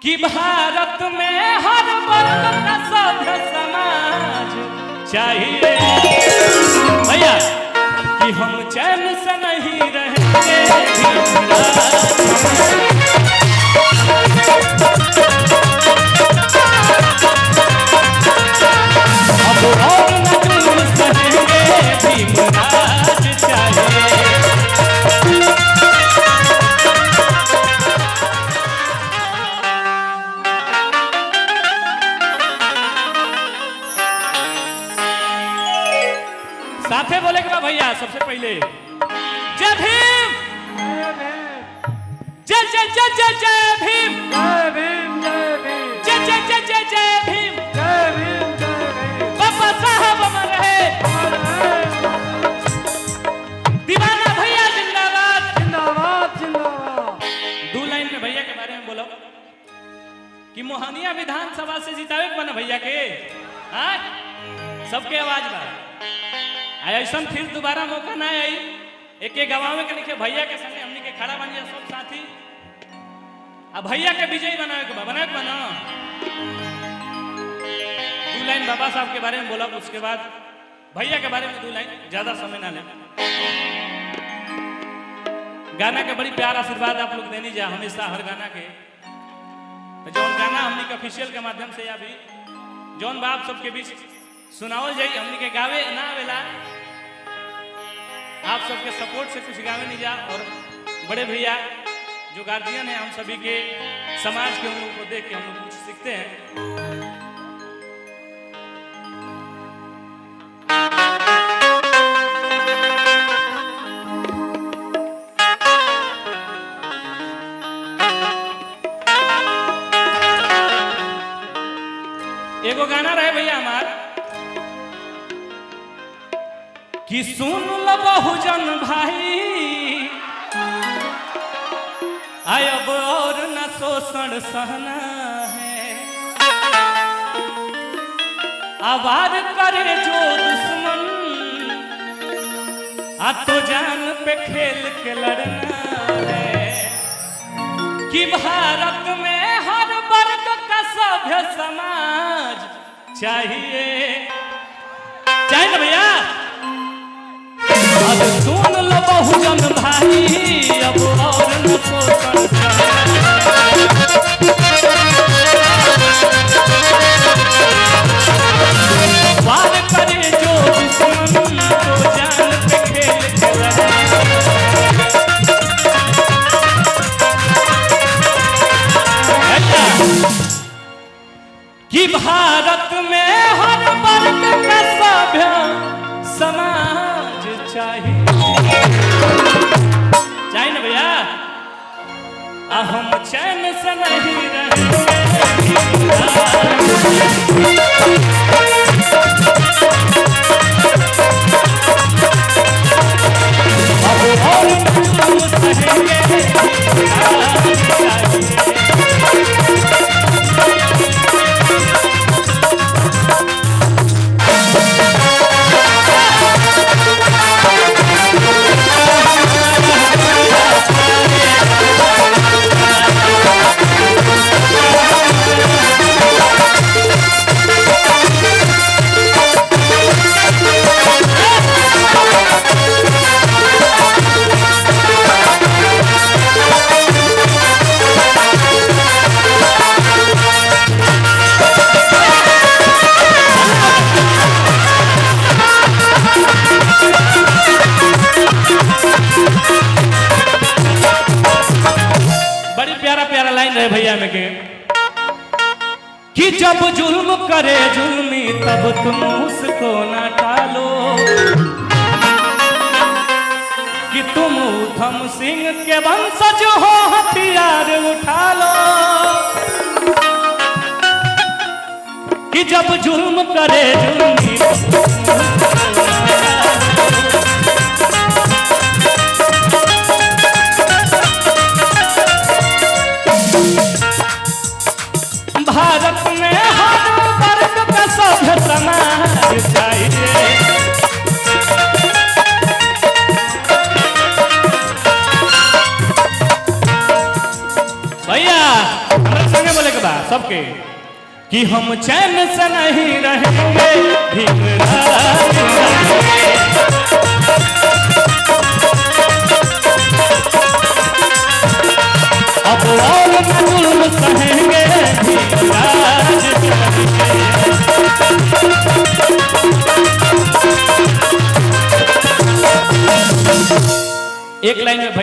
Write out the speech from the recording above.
कि भारत में हर वर्ग का सभ्य समाज चाहिए भैया कि हम चैन से नहीं रहेंगे अब और न जुल्म सहेंगे भीमराज चाहिए। साथे बोले कि भैया सबसे पहले जय भीम जय जय जय जय जय भीम जय जय जय जय जय भीम बाबा साहब अमर रहे दीवाना भैया जिंदाबाद जिंदाबाद जिंदाबाद। दो लाइन में भैया के बारे में बोलो कि मोहनिया विधानसभा से जितावे के बना भैया के सबके आवाज बा ऐसा फिर दोबारा मौका ना आई एक गवावे के लिखे भैया के संगे हमनी के खड़ा बनिया सब साथी अब भैया के विजयी बनावे के बना दो लाइन बाबा साहब के बारे में बोला उसके बाद भैया के बारे में दो लाइन ज्यादा समय ना ले। गाना के बड़ी प्यार आशीर्वाद आप लोग देनी जा हमेशा हर गाना के तो जौन गाना हमनी के ऑफिशियल के माध्यम से या भी जौन बाप सबके बीच सुनावल जाई हमनी के गावे ना आवेला आप सबके सपोर्ट से कुछ गावे नहीं जा और बड़े भैया जो गार्जियन है हम सभी के समाज के हम लोग को देख के हम लोग कुछ सीखते हैं। एगो गाना रहे भैया हमार कि सुन लो बहुजन भाई आय अब और न शोषण सहना है आवार करे जो दुश्मन तो जान पे खेल के लड़ना है कि भारत में हर वर्ग का सभ्य समाज चाहिए ना भैया। अब सुन लो बहुजन भाई अब और न शोषण वार करे जो दुश्मन तो जान पे खेल के कि भारत में हर वर्ग का सभ्य समाज चाहिए ना भैया हम चैन से नहीं रहेंगे अब और जुल्म सहेंगे भैया में के कि जब जुल्म करे जुल्मी तब तुम उसको ना टालो कि तुम उधम सिंह के वंशज हो हथियार उठा लो कि जब जुल्म करे जुल्मी भारत में हर वर्ग का सभ्य समाज चाहिए। भैया संगे बोले के बाद सबके कि हम चैन से नहीं रहेंगे भीमराज अब और जुल्म सहेंगे भीमराज एक लाइन में भाई